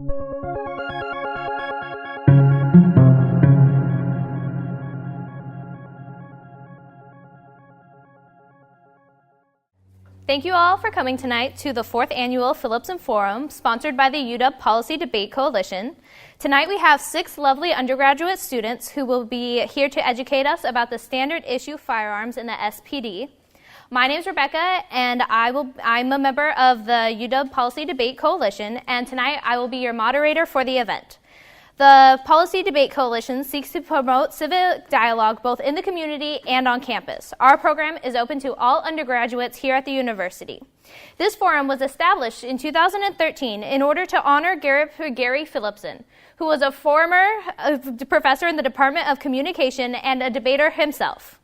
Thank you all for coming tonight to the 4th Annual Philipsen Forum, sponsored by the UW Policy Debate Coalition. Tonight we have 6 lovely undergraduate students who will be here to educate us about the standard issue firearms in the SPD. My name is Rebecca, and I'm a member of the UW Policy Debate Coalition, and tonight I will be your moderator for the event. The Policy Debate Coalition seeks to promote civic dialogue both in the community and on campus. Our program is open to all undergraduates here at the university. This forum was established in 2013 in order to honor Gerry Philipsen, who was a former professor in the Department of Communication and a debater himself.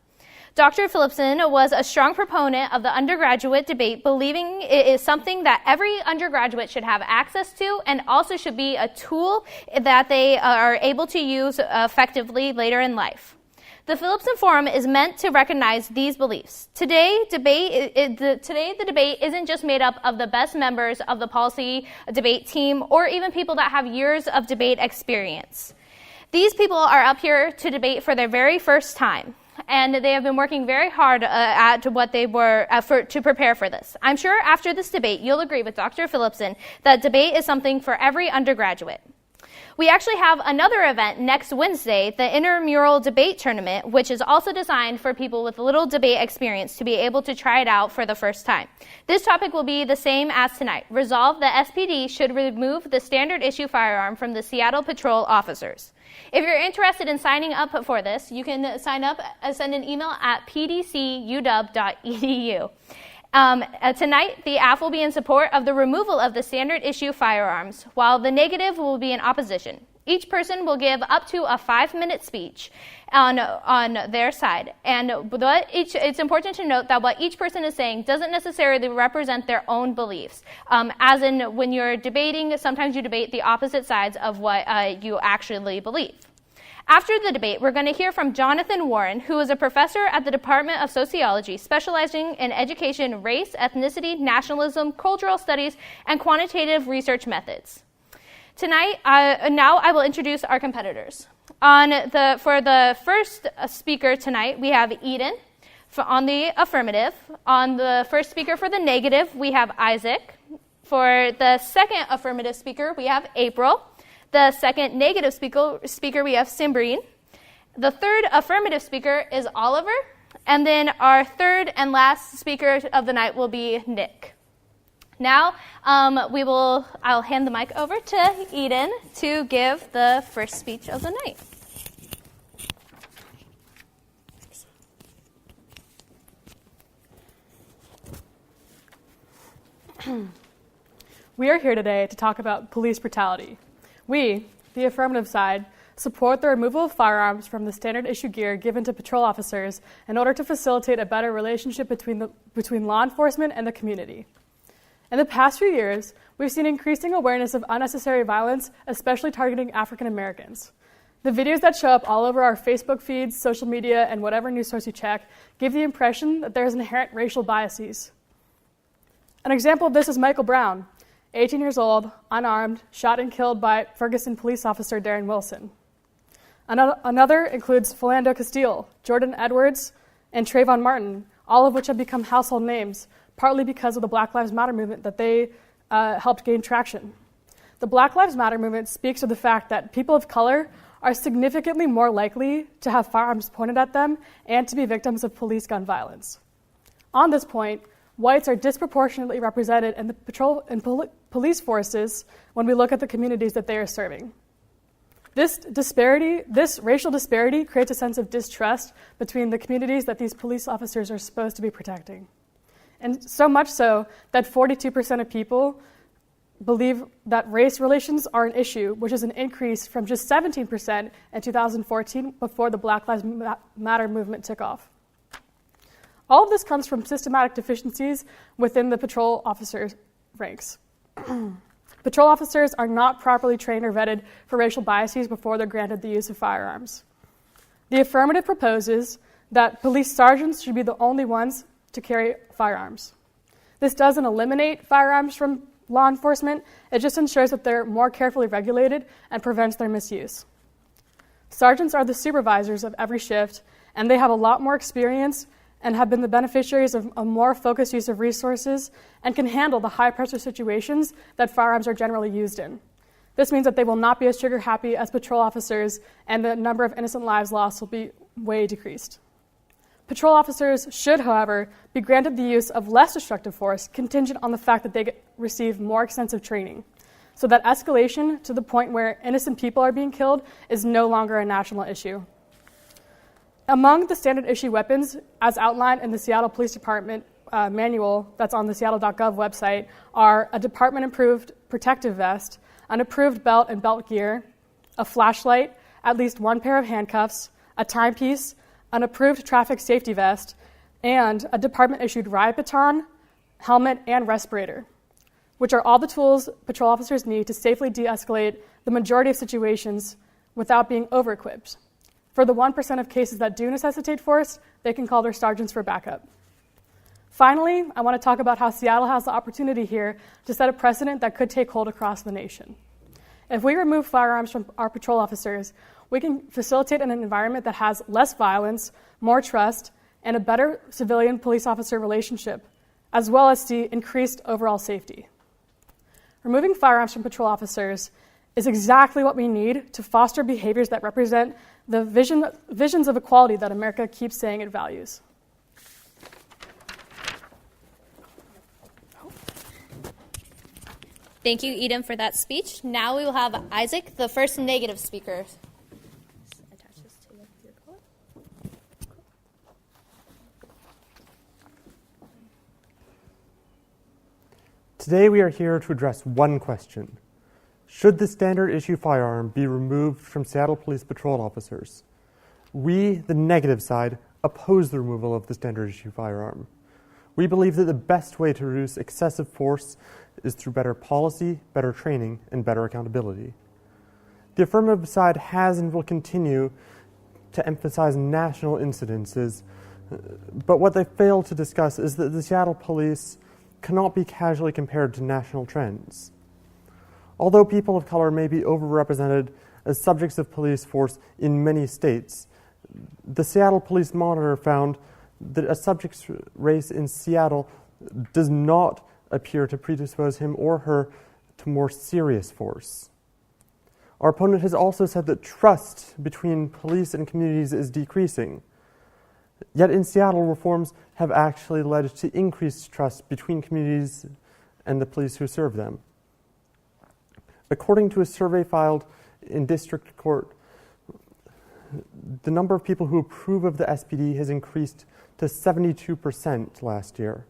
Dr. Philipsen was a strong proponent of the undergraduate debate, believing it is something that every undergraduate should have access to and also should be a tool that they are able to use effectively later in life. The Philipsen Forum is meant to recognize these beliefs. Today, the debate isn't just made up of the best members of the policy debate team or even people that have years of debate experience. These people are up here to debate for their very first time, and they have been working very hard at what they were to prepare for this. I'm sure after this debate, you'll agree with Dr. Philipsen that debate is something for every undergraduate. We actually have another event next Wednesday, the Intramural Debate Tournament, which is also designed for people with little debate experience to be able to try it out for the first time. This topic will be the same as tonight. Resolve the SPD should remove the standard issue firearm from the Seattle Patrol officers. If you're interested in signing up for this, you can sign up, send an email at pdcuw.edu. Tonight, the AF will be in support of the removal of the standard issue firearms, while the negative will be in opposition. Each person will give up to a 5-minute speech on their side. And it's important to note that what each person is saying doesn't necessarily represent their own beliefs. As in, when you're debating, sometimes you debate the opposite sides of what you actually believe. After the debate, we're going to hear from Jonathan Warren, who is a professor at the Department of Sociology, specializing in education, race, ethnicity, nationalism, cultural studies, and quantitative research methods. Tonight, now I will introduce our competitors. For the first speaker tonight, we have Eden on the affirmative. On the first speaker for the negative, we have Isaac. For the second affirmative speaker, we have April. The second negative speaker, we have Simbrine. The third affirmative speaker is Oliver. And then our third and last speaker of the night will be Nick. Now, I'll hand the mic over to Eden to give the first speech of the night. We are here today to talk about police brutality. We, the affirmative side, support the removal of firearms from the standard issue gear given to patrol officers in order to facilitate a better relationship between law enforcement and the community. In the past few years, we've seen increasing awareness of unnecessary violence, especially targeting African Americans. The videos that show up all over our Facebook feeds, social media, and whatever news source you check give the impression that there's inherent racial biases. An example of this is Michael Brown, 18 years old, unarmed, shot and killed by Ferguson police officer Darren Wilson. Another includes Philando Castile, Jordan Edwards, and Trayvon Martin, all of which have become household names, partly because of the Black Lives Matter movement that they helped gain traction. The Black Lives Matter movement speaks to the fact that people of color are significantly more likely to have firearms pointed at them and to be victims of police gun violence. On this point, whites are disproportionately represented in the patrol and police forces when we look at the communities that they are serving. This racial disparity creates a sense of distrust between the communities that these police officers are supposed to be protecting. And so much so that 42% of people believe that race relations are an issue, which is an increase from just 17% in 2014 before the Black Lives Matter movement took off. All of this comes from systematic deficiencies within the patrol officers' ranks. Patrol officers are not properly trained or vetted for racial biases before they're granted the use of firearms. The affirmative proposes that police sergeants should be the only ones to carry firearms. This doesn't eliminate firearms from law enforcement, it just ensures that they're more carefully regulated and prevents their misuse. Sergeants are the supervisors of every shift, and they have a lot more experience and have been the beneficiaries of a more focused use of resources and can handle the high-pressure situations that firearms are generally used in. This means that they will not be as trigger-happy as patrol officers, and the number of innocent lives lost will be way decreased. Patrol officers should, however, be granted the use of less destructive force contingent on the fact that they receive more extensive training, so that escalation to the point where innocent people are being killed is no longer a national issue. Among the standard issue weapons, as outlined in the Seattle Police Department manual that's on the seattle.gov website, are a department-approved protective vest, an approved belt and belt gear, a flashlight, at least one pair of handcuffs, a timepiece, an approved traffic safety vest, and a department-issued riot baton, helmet, and respirator, which are all the tools patrol officers need to safely de-escalate the majority of situations without being over-equipped. For the 1% of cases that do necessitate force, they can call their sergeants for backup. Finally, I want to talk about how Seattle has the opportunity here to set a precedent that could take hold across the nation. If we remove firearms from our patrol officers, we can facilitate an environment that has less violence, more trust, and a better civilian-police officer relationship, as well as see increased overall safety. Removing firearms from patrol officers is exactly what we need to foster behaviors that represent the visions of equality that America keeps saying it values. Thank you, Eden, for that speech. Now we will have Isaac, the first negative speaker. Today we are here to address one question. Should the standard issue firearm be removed from Seattle Police patrol officers? We, the negative side, oppose the removal of the standard issue firearm. We believe that the best way to reduce excessive force is through better policy, better training, and better accountability. The affirmative side has and will continue to emphasize national incidences, but what they fail to discuss is that the Seattle Police cannot be casually compared to national trends. Although people of color may be overrepresented as subjects of police force in many states, the Seattle Police Monitor found that a subject's race in Seattle does not appear to predispose him or her to more serious force. Our opponent has also said that trust between police and communities is decreasing. Yet in Seattle, reforms have actually led to increased trust between communities and the police who serve them. According to a survey filed in district court, the number of people who approve of the SPD has increased to 72% last year.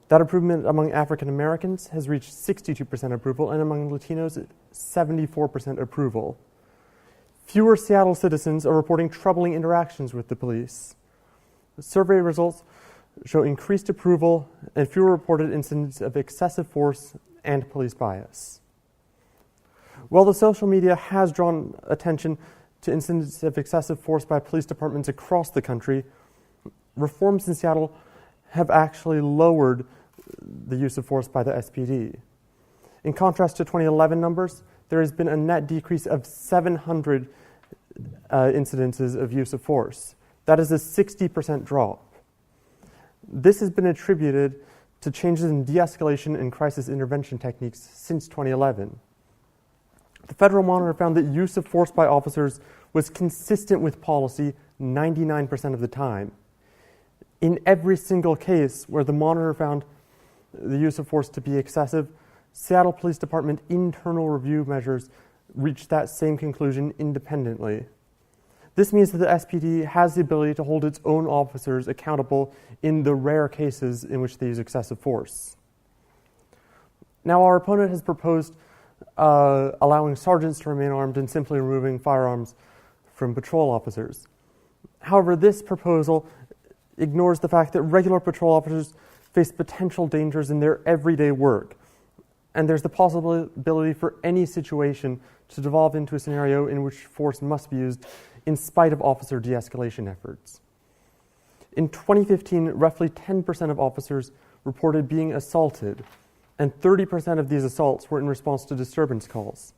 That improvement among African Americans has reached 62% approval, and among Latinos, 74% approval. Fewer Seattle citizens are reporting troubling interactions with the police. The survey results show increased approval and fewer reported incidents of excessive force and police bias. While the social media has drawn attention to incidents of excessive force by police departments across the country, reforms in Seattle have actually lowered the use of force by the SPD. In contrast to 2011 numbers, there has been a net decrease of 700 incidences of use of force. That is a 60% drop. This has been attributed to changes in de-escalation and crisis intervention techniques since 2011. The Federal Monitor found that use of force by officers was consistent with policy 99% of the time. In every single case where the Monitor found the use of force to be excessive, Seattle Police Department internal review measures reached that same conclusion independently. This means that the SPD has the ability to hold its own officers accountable in the rare cases in which they use excessive force. Now, our opponent has proposed allowing sergeants to remain armed and simply removing firearms from patrol officers. However, this proposal ignores the fact that regular patrol officers face potential dangers in their everyday work, and there's the possibility for any situation to devolve into a scenario in which force must be used in spite of officer de-escalation efforts. In 2015, roughly 10% of officers reported being assaulted, and 30% of these assaults were in response to disturbance calls.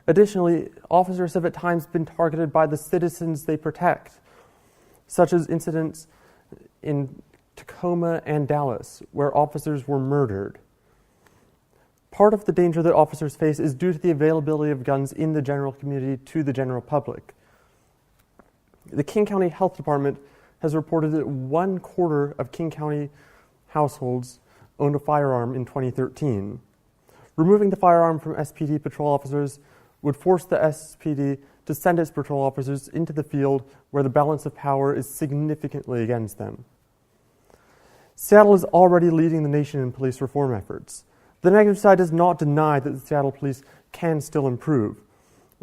Additionally, officers have at times been targeted by the citizens they protect, such as incidents in Tacoma and Dallas, where officers were murdered. Part of the danger that officers face is due to the availability of guns in the general community to the general public. The King County Health Department has reported that 1/4 of King County households owned a firearm in 2013. Removing the firearm from SPD patrol officers would force the SPD to send its patrol officers into the field where the balance of power is significantly against them. Seattle is already leading the nation in police reform efforts. The negative side does not deny that the Seattle police can still improve,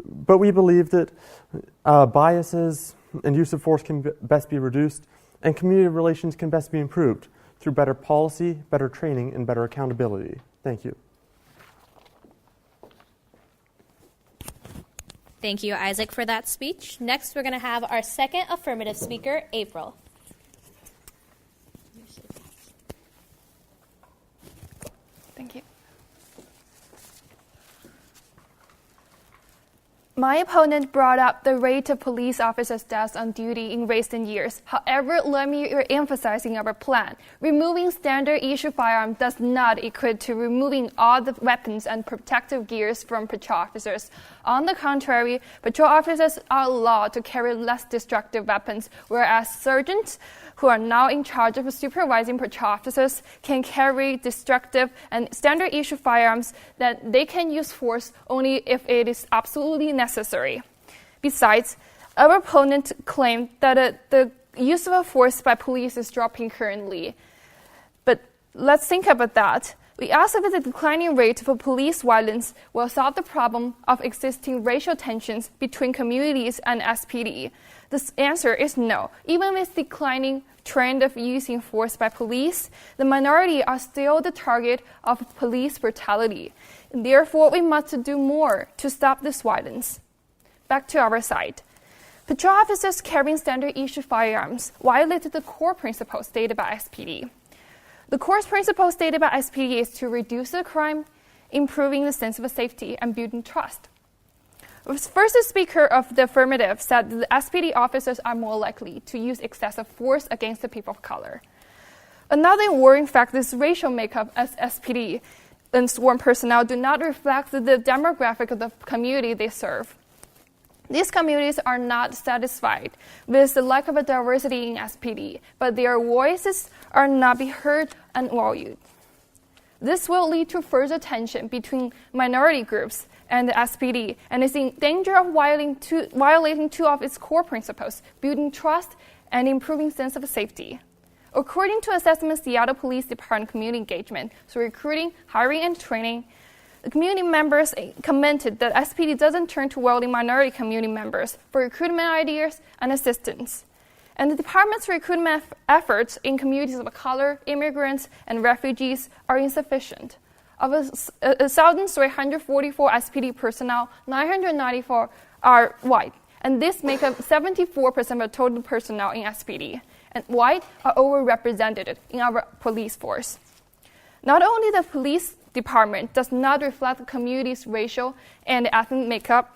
but we believe that biases and use of force can best be reduced, and community relations can best be improved through better policy, better training, and better accountability. Thank you. Thank you, Isaac, for that speech. Next, we're going to have our second affirmative speaker, April. Thank you. My opponent brought up the rate of police officers' deaths on duty in recent years. However, let me emphasize our plan. Removing standard issue firearms does not equate to removing all the weapons and protective gears from patrol officers. On the contrary, patrol officers are allowed to carry less destructive weapons, whereas sergeants, who are now in charge of supervising patrol officers, can carry destructive and standard issue firearms that they can use force only if it is absolutely necessary. Besides, our opponent claimed that the use of force by police is dropping currently. But let's think about that. We asked if the declining rate of police violence will solve the problem of existing racial tensions between communities and SPD. The answer is no. Even with declining trend of using force by police, the minority are still the target of police brutality. Therefore, we must do more to stop this violence. Back to our side. Patrol officers carrying standard issue firearms violated the core principles stated by SPD. The core principle stated by SPD is to reduce the crime, improving the sense of safety, and building trust. The first speaker of the affirmative said that the SPD officers are more likely to use excessive force against the people of color. Another worrying fact is racial makeup as SPD and sworn personnel do not reflect the demographic of the community they serve. These communities are not satisfied with the lack of a diversity in SPD, but their voices are not being heard and valued. This will lead to further tension between minority groups and the SPD, and is in danger of violating two of its core principles, building trust and improving sense of safety. According to assessment Seattle Police Department community engagement, so recruiting, hiring, and training, the community members commented that SPD doesn't turn to wealthy minority community members for recruitment ideas and assistance. And the department's recruitment efforts in communities of color, immigrants, and refugees are insufficient. Of 1,344 SPD personnel, 994 are white, and this makes up 74% of the total personnel in SPD. And white are overrepresented in our police force. Not only the police department does not reflect the community's racial and ethnic makeup,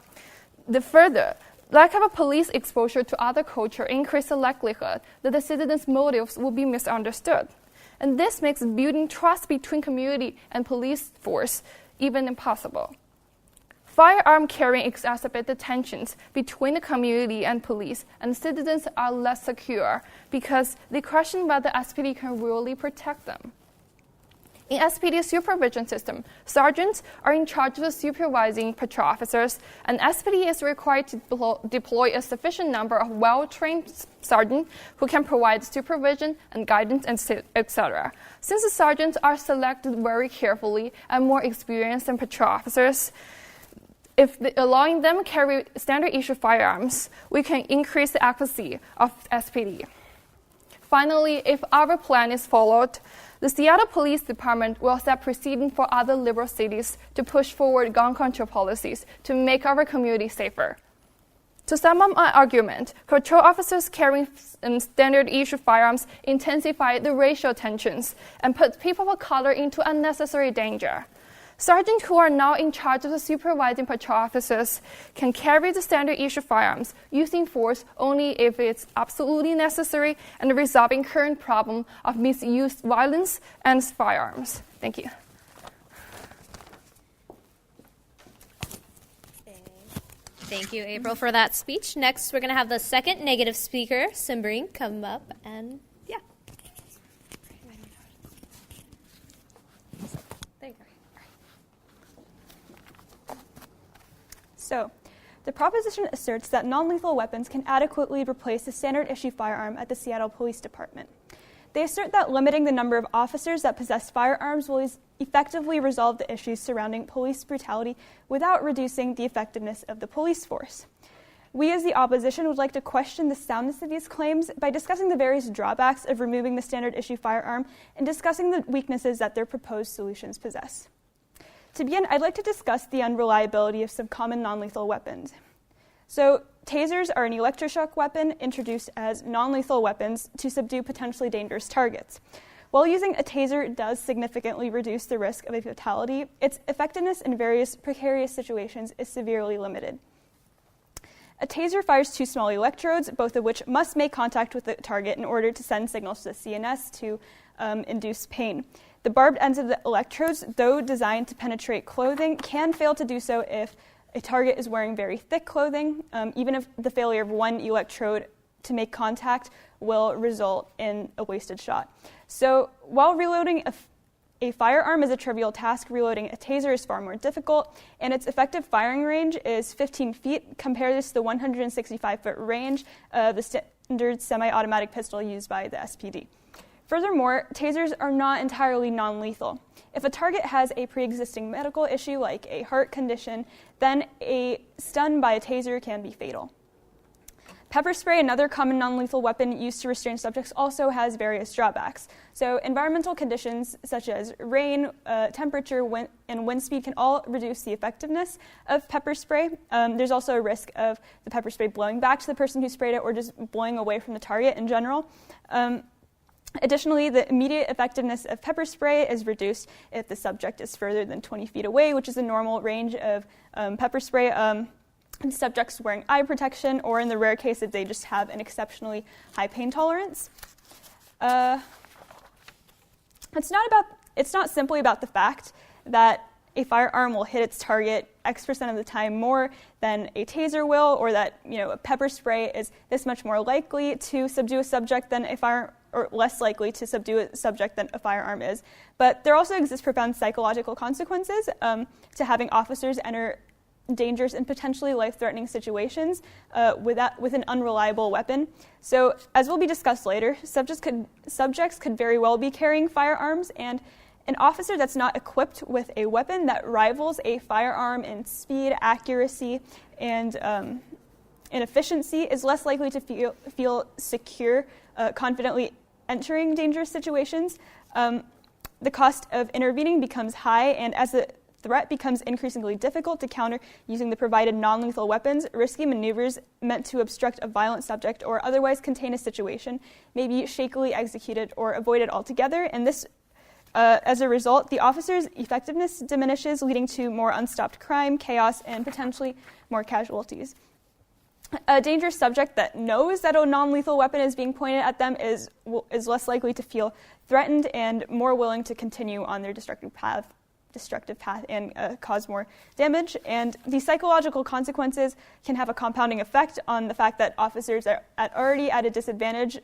the further lack of a police exposure to other culture increases the likelihood that the citizens' motives will be misunderstood. And this makes building trust between community and police force even impossible. Firearm carrying exacerbates the tensions between the community and police, and citizens are less secure because they question whether SPD can really protect them. In SPD's supervision system, sergeants are in charge of supervising patrol officers, and SPD is required to deploy a sufficient number of well-trained sergeants who can provide supervision and guidance, etc. Since the sergeants are selected very carefully and more experienced than patrol officers, allowing them to carry standard issue firearms, we can increase the accuracy of SPD. Finally, if our plan is followed, the Seattle Police Department will set precedent for other liberal cities to push forward gun control policies to make our community safer. To sum up my argument, patrol officers carrying standard issue firearms intensify the racial tensions and put people of color into unnecessary danger. Sergeants who are now in charge of the supervising patrol officers can carry the standard issue firearms using force only if it's absolutely necessary and resolving current problem of misused violence and firearms. Thank you. Thank you, April, for that speech. Next, we're going to have the second negative speaker, Simbring, come up and, yeah. There you go. So, the proposition asserts that non-lethal weapons can adequately replace the standard issue firearm at the Seattle Police Department. They assert that limiting the number of officers that possess firearms will effectively resolve the issues surrounding police brutality without reducing the effectiveness of the police force. We as the opposition would like to question the soundness of these claims by discussing the various drawbacks of removing the standard issue firearm and discussing the weaknesses that their proposed solutions possess. To begin, I'd like to discuss the unreliability of some common non-lethal weapons. So, tasers are an electroshock weapon introduced as non-lethal weapons to subdue potentially dangerous targets. While using a taser does significantly reduce the risk of a fatality, its effectiveness in various precarious situations is severely limited. A taser fires two small electrodes, both of which must make contact with the target in order to send signals to the CNS to induce pain. The barbed ends of the electrodes, though designed to penetrate clothing, can fail to do so if a target is wearing very thick clothing. Even if the failure of one electrode to make contact will result in a wasted shot. So while reloading a firearm is a trivial task, reloading a taser is far more difficult, and its effective firing range is 15 feet. Compare this to the 165-foot range of the standard semi-automatic pistol used by the SPD. Furthermore, tasers are not entirely non-lethal. If a target has a pre-existing medical issue like a heart condition, then a stun by a taser can be fatal. Pepper spray, another common non-lethal weapon used to restrain subjects, also has various drawbacks. So environmental conditions such as rain, temperature, and wind speed can all reduce the effectiveness of pepper spray. There's also a risk of the pepper spray blowing back to the person who sprayed it or just blowing away from the target in general. Additionally, the immediate effectiveness of pepper spray is reduced if the subject is further than 20 feet away, which is the normal range of pepper spray. Subjects wearing eye protection, or in the rare case if they just have an exceptionally high pain tolerance. It's not simply about the fact that a firearm will hit its target X% of the time more than a taser will, or that a pepper spray is this much more likely to subdue a subject than a firearm, or less likely to subdue a subject than a firearm is. But there also exist profound psychological consequences to having officers enter dangerous and potentially life-threatening situations with an unreliable weapon. So, as will be discussed later, subjects could very well be carrying firearms, and an officer that's not equipped with a weapon that rivals a firearm in speed, accuracy, and in efficiency is less likely to feel secure, confidently entering dangerous situations. The cost of intervening becomes high, and as the threat becomes increasingly difficult to counter using the provided non-lethal weapons, risky maneuvers meant to obstruct a violent subject or otherwise contain a situation may be shakily executed or avoided altogether, and this, as a result, the officer's effectiveness diminishes, leading to more unstopped crime, chaos, and potentially more casualties. A dangerous subject that knows that a non-lethal weapon is being pointed at them is less likely to feel threatened and more willing to continue on their destructive path and cause more damage. And these psychological consequences can have a compounding effect on the fact that officers are already at a disadvantage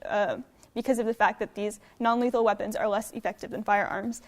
because of the fact that these non-lethal weapons are less effective than firearms.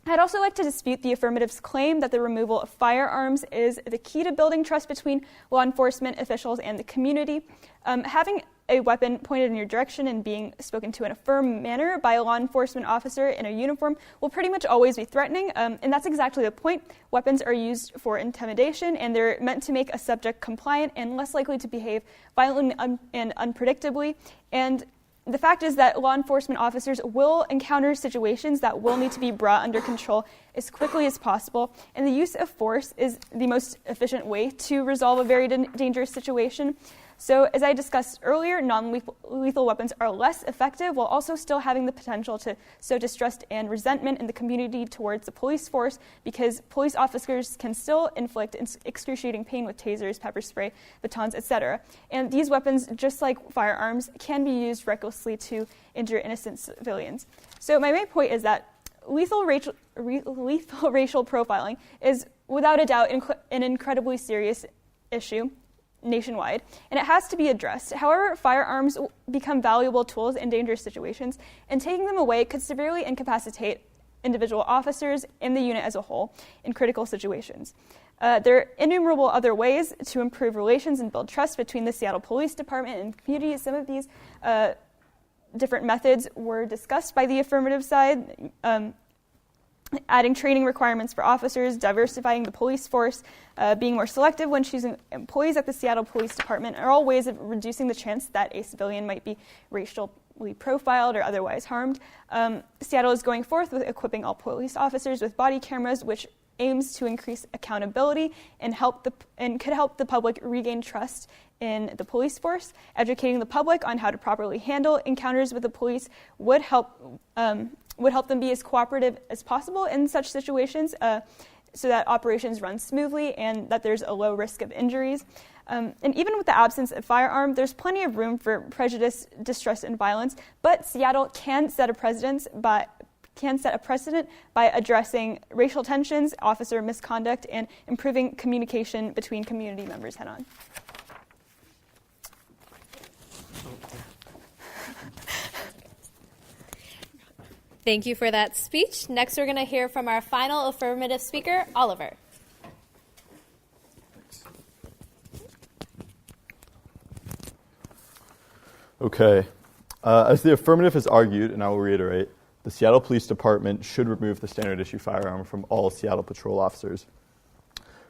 I'd also like to dispute the affirmative's claim that the removal of firearms is the key to building trust between law enforcement officials and the community. Having a weapon pointed in your direction and being spoken to in a firm manner by a law enforcement officer in a uniform will pretty much always be threatening, and that's exactly the point. Weapons are used for intimidation, and they're meant to make a subject compliant and less likely to behave violently and unpredictably. And the fact is that law enforcement officers will encounter situations that will need to be brought under control as quickly as possible, and the use of force is the most efficient way to resolve a very dangerous situation. So, as I discussed earlier, non-lethal weapons are less effective while also still having the potential to sow distrust and resentment in the community towards the police force, because police officers can still inflict excruciating pain with tasers, pepper spray, batons, etc. And these weapons, just like firearms, can be used recklessly to injure innocent civilians. So my main point is that lethal racial profiling is without a doubt an incredibly serious issue nationwide, and it has to be addressed. However, firearms become valuable tools in dangerous situations, and taking them away could severely incapacitate individual officers and the unit as a whole in critical situations. There are innumerable other ways to improve relations and build trust between the Seattle Police Department and community. Some of these different methods were discussed by the affirmative side. Adding training requirements for officers, diversifying the police force, being more selective when choosing employees at the Seattle Police Department are all ways of reducing the chance that a civilian might be racially profiled or otherwise harmed. Seattle is going forth with equipping all police officers with body cameras, which aims to increase accountability and could help the public regain trust in the police force. Educating the public on how to properly handle encounters with the police would help them be as cooperative as possible in such situations, so that operations run smoothly and that there's a low risk of injuries. And even with the absence of firearm, there's plenty of room for prejudice, distrust, and violence, but Seattle can set a precedent by addressing racial tensions, officer misconduct, and improving communication between community members head-on. Thank you for that speech. Next, we're going to hear from our final affirmative speaker, Oliver. Okay. As the affirmative has argued, and I will reiterate, the Seattle Police Department should remove the standard issue firearm from all Seattle patrol officers.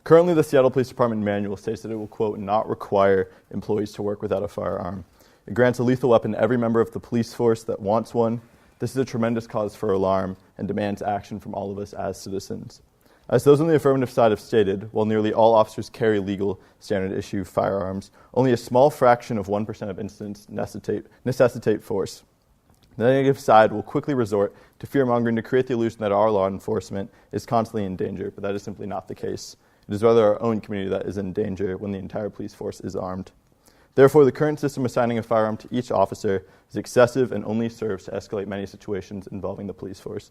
Currently, the Seattle Police Department manual states that it will, quote, not require employees to work without a firearm. It grants a lethal weapon to every member of the police force that wants one. This is a tremendous cause for alarm and demands action from all of us as citizens. As those on the affirmative side have stated, while nearly all officers carry legal standard-issue firearms, only a small fraction of 1% of incidents necessitate force. The negative side will quickly resort to fear-mongering to create the illusion that our law enforcement is constantly in danger, but that is simply not the case. It is rather our own community that is in danger when the entire police force is armed. Therefore, the current system assigning a firearm to each officer is excessive and only serves to escalate many situations involving the police force.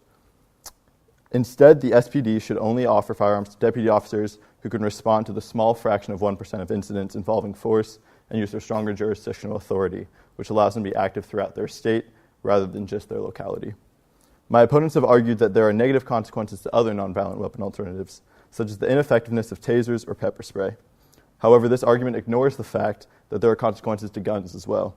Instead, the SPD should only offer firearms to deputy officers who can respond to the small fraction of 1% of incidents involving force and use their stronger jurisdictional authority, which allows them to be active throughout their state rather than just their locality. My opponents have argued that there are negative consequences to other nonviolent weapon alternatives, such as the ineffectiveness of tasers or pepper spray. However, this argument ignores the fact that there are consequences to guns as well.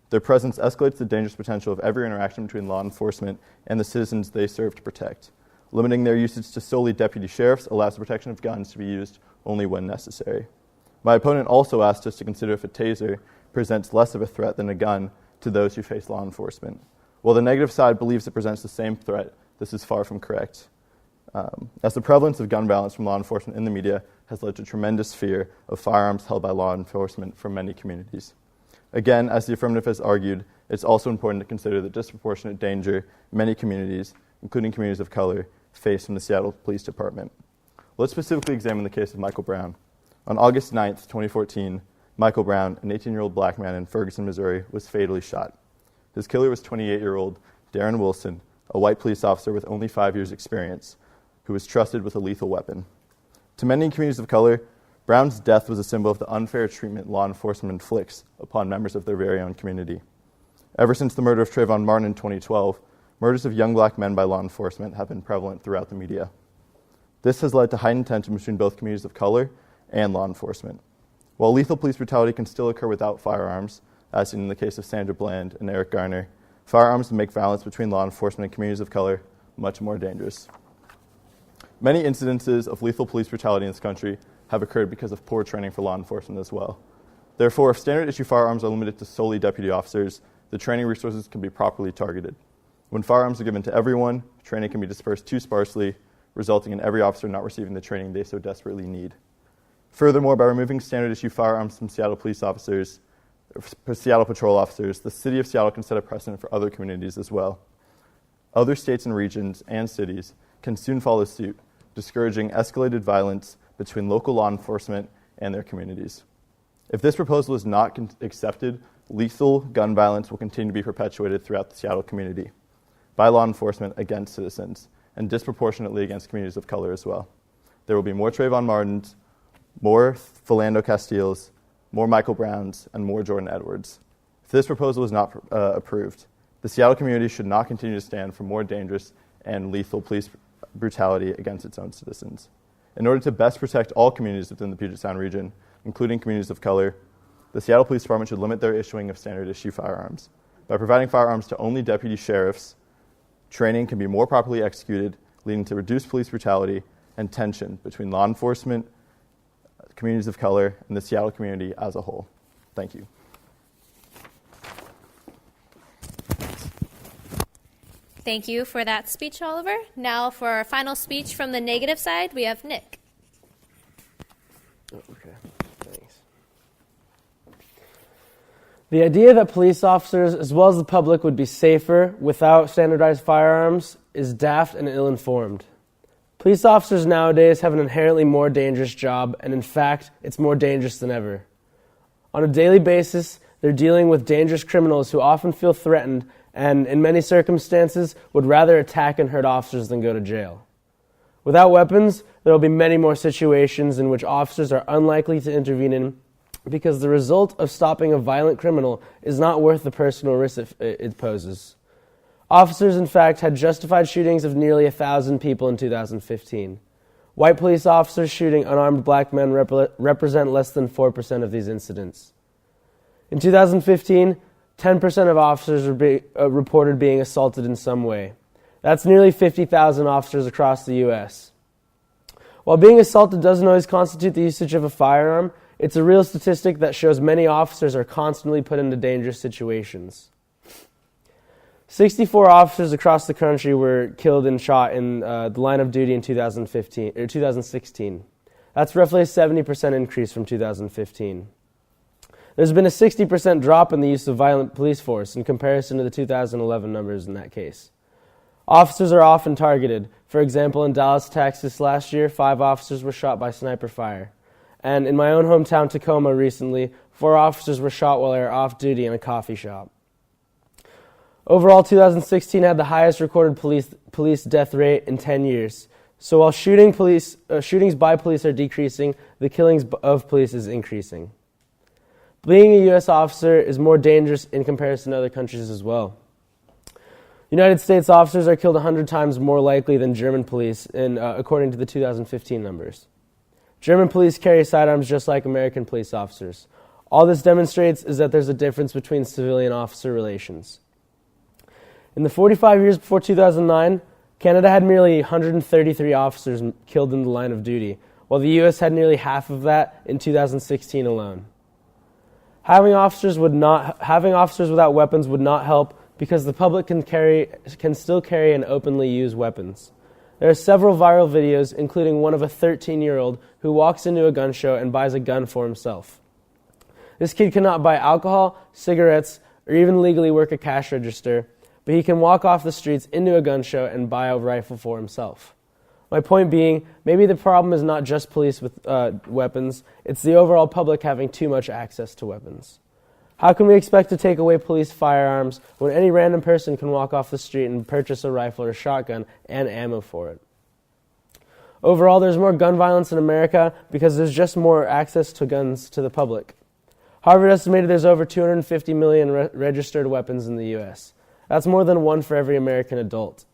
Their presence escalates the dangerous potential of every interaction between law enforcement and the citizens they serve to protect. Limiting their usage to solely deputy sheriffs allows the protection of guns to be used only when necessary. My opponent also asked us to consider if a taser presents less of a threat than a gun to those who face law enforcement. While the negative side believes it presents the same threat, this is far from correct. As the prevalence of gun violence from law enforcement in the media has led to tremendous fear of firearms held by law enforcement from many communities. Again, as the affirmative has argued, it's also important to consider the disproportionate danger many communities, including communities of color, face from the Seattle Police Department. Let's specifically examine the case of Michael Brown. On August 9th, 2014, Michael Brown, an 18-year-old black man in Ferguson, Missouri, was fatally shot. His killer was 28-year-old Darren Wilson, a white police officer with only 5 years' experience, who was trusted with a lethal weapon. To many communities of color, Brown's death was a symbol of the unfair treatment law enforcement inflicts upon members of their very own community. Ever since the murder of Trayvon Martin in 2012, murders of young black men by law enforcement have been prevalent throughout the media. This has led to heightened tension between both communities of color and law enforcement. While lethal police brutality can still occur without firearms, as seen in the case of Sandra Bland and Eric Garner, firearms make violence between law enforcement and communities of color much more dangerous. Many incidences of lethal police brutality in this country have occurred because of poor training for law enforcement as well. Therefore, if standard issue firearms are limited to solely deputy officers, the training resources can be properly targeted. When firearms are given to everyone, training can be dispersed too sparsely, resulting in every officer not receiving the training they so desperately need. Furthermore, by removing standard issue firearms from Seattle patrol officers, the city of Seattle can set a precedent for other communities as well. Other states and regions and cities can soon follow suit, discouraging escalated violence between local law enforcement and their communities. If this proposal is not accepted, lethal gun violence will continue to be perpetuated throughout the Seattle community by law enforcement against citizens, and disproportionately against communities of color as well. There will be more Trayvon Martins, more Philando Castiles, more Michael Browns, and more Jordan Edwards. If this proposal is not approved, the Seattle community should not continue to stand for more dangerous and lethal police brutality against its own citizens. In order to best protect all communities within the Puget Sound region, including communities of color, the Seattle Police Department should limit their issuing of standard issue firearms. By providing firearms to only deputy sheriffs, training can be more properly executed, leading to reduced police brutality and tension between law enforcement, communities of color, and the Seattle community as a whole. Thank you. Thank you for that speech, Oliver. Now for our final speech from the negative side, we have Nick. Okay, thanks. The idea that police officers, as well as the public, would be safer without standardized firearms is daft and ill-informed. Police officers nowadays have an inherently more dangerous job, and in fact, it's more dangerous than ever. On a daily basis, they're dealing with dangerous criminals who often feel threatened and, in many circumstances, would rather attack and hurt officers than go to jail. Without weapons, there will be many more situations in which officers are unlikely to intervene in because the result of stopping a violent criminal is not worth the personal risk it poses. Officers, in fact, had justified shootings of nearly 1,000 people in 2015. White police officers shooting unarmed black men represent less than 4% of these incidents. In 2015, 10% of officers were reported being assaulted in some way. That's nearly 50,000 officers across the U.S. While being assaulted doesn't always constitute the usage of a firearm, it's a real statistic that shows many officers are constantly put into dangerous situations. 64 officers across the country were killed and shot in the line of duty in 2016. That's roughly a 70% increase from 2015. There's been a 60% drop in the use of violent police force in comparison to the 2011 numbers in that case. Officers are often targeted. For example, in Dallas, Texas last year, 5 officers were shot by sniper fire. And in my own hometown, Tacoma, recently, 4 officers were shot while they were off duty in a coffee shop. Overall, 2016 had the highest recorded police death rate in 10 years. So while shootings by police are decreasing, the killings of police is increasing. Being a U.S. officer is more dangerous in comparison to other countries as well. United States officers are killed 100 times more likely than German police, according to the 2015 numbers. German police carry sidearms just like American police officers. All this demonstrates is that there's a difference between civilian-officer relations. In the 45 years before 2009, Canada had nearly 133 officers killed in the line of duty, while the U.S. had nearly half of that in 2016 alone. Having officers without weapons would not help because the public can still carry and openly use weapons. There are several viral videos, including one of a 13-year-old who walks into a gun show and buys a gun for himself. This kid cannot buy alcohol, cigarettes, or even legally work a cash register, but he can walk off the streets into a gun show and buy a rifle for himself. My point being, maybe the problem is not just police with weapons, it's the overall public having too much access to weapons. How can we expect to take away police firearms when any random person can walk off the street and purchase a rifle or shotgun and ammo for it? Overall, there's more gun violence in America because there's just more access to guns to the public. Harvard estimated there's over 250 million registered weapons in the U.S. That's more than one for every American adult.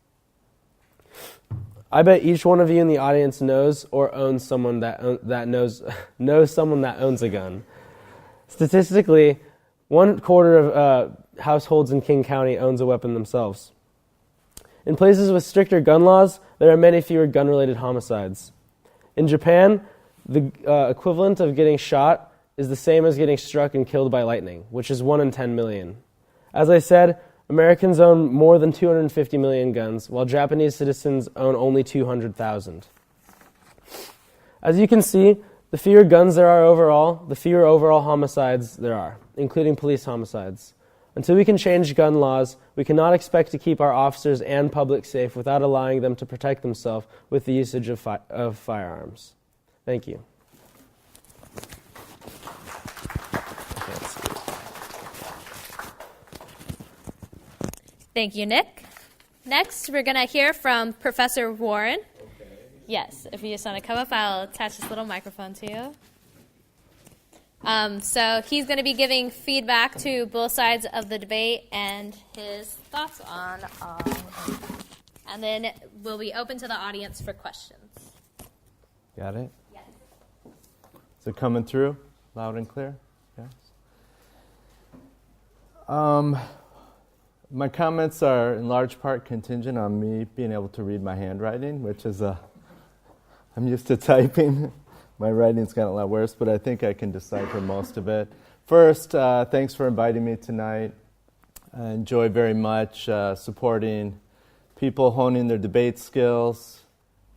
I bet each one of you in the audience knows or owns someone that knows someone that owns a gun. Statistically, 1/4 of households in King County owns a weapon themselves. In places with stricter gun laws, there are many fewer gun-related homicides. In Japan, the equivalent of getting shot is the same as getting struck and killed by lightning, which is 1 in 10 million. As I said, Americans own more than 250 million guns, while Japanese citizens own only 200,000. As you can see, the fewer guns there are overall, the fewer overall homicides there are, including police homicides. Until we can change gun laws, we cannot expect to keep our officers and public safe without allowing them to protect themselves with the usage of firearms. Thank you. Thank you, Nick. Next, we're going to hear from Professor Warren. Okay. Yes, if you just want to come up, I'll attach this little microphone to you. So he's going to be giving feedback to both sides of the debate and his thoughts on and then we'll be open to the audience for questions. Got it? Yes. Is it coming through loud and clear? Yes. My comments are in large part contingent on me being able to read my handwriting, which is I'm used to typing. My writing's gotten a lot worse, but I think I can decipher most of it. First, thanks for inviting me tonight. I enjoy very much supporting people honing their debate skills.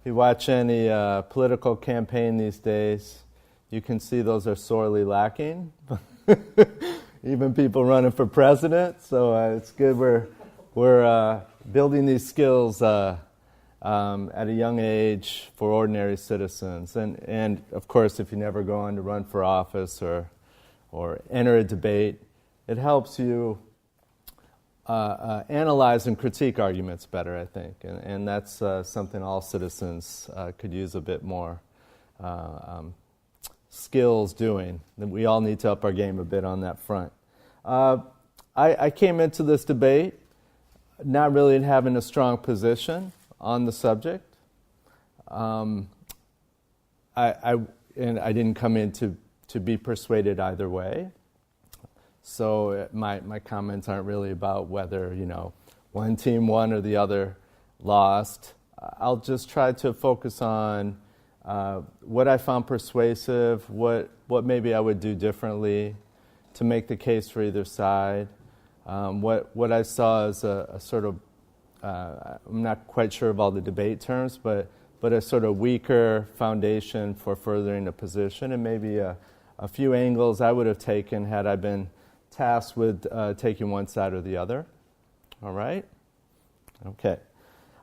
If you watch any political campaign these days, you can see those are sorely lacking. Even people running for president. So it's good we're building these skills at a young age for ordinary citizens. And of course, if you never go on to run for office or enter a debate, it helps you analyze and critique arguments better, I think. And that's something all citizens could use a bit more skills doing. We all need to up our game a bit on that front. I came into this debate not really having a strong position on the subject. I didn't come in to be persuaded either way. So my comments aren't really about whether, one team won or the other lost. I'll just try to focus on what I found persuasive, what maybe I would do differently to make the case for either side. What I saw as a sort of, I'm not quite sure of all the debate terms, but a sort of weaker foundation for furthering a position, and maybe a few angles I would have taken had I been tasked with taking one side or the other. All right? Okay.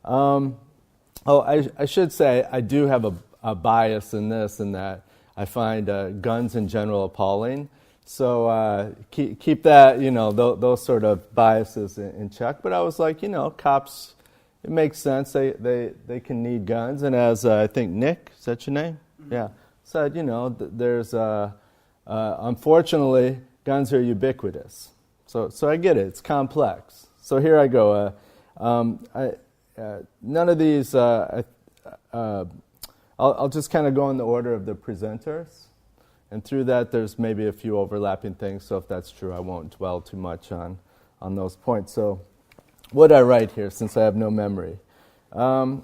I should say I do have a bias in this, in that I find guns in general appalling. So keep that, those sort of biases in check. But I was like, cops, it makes sense. They can need guns. And as I think Nick, is that your name? Mm-hmm. Yeah. Said, there's, unfortunately, guns are ubiquitous. So I get it. It's complex. So here I go. None of these, I'll just kind of go in the order of the presenters. And through that, there's maybe a few overlapping things. So if that's true, I won't dwell too much on those points. So what I write here, since I have no memory. All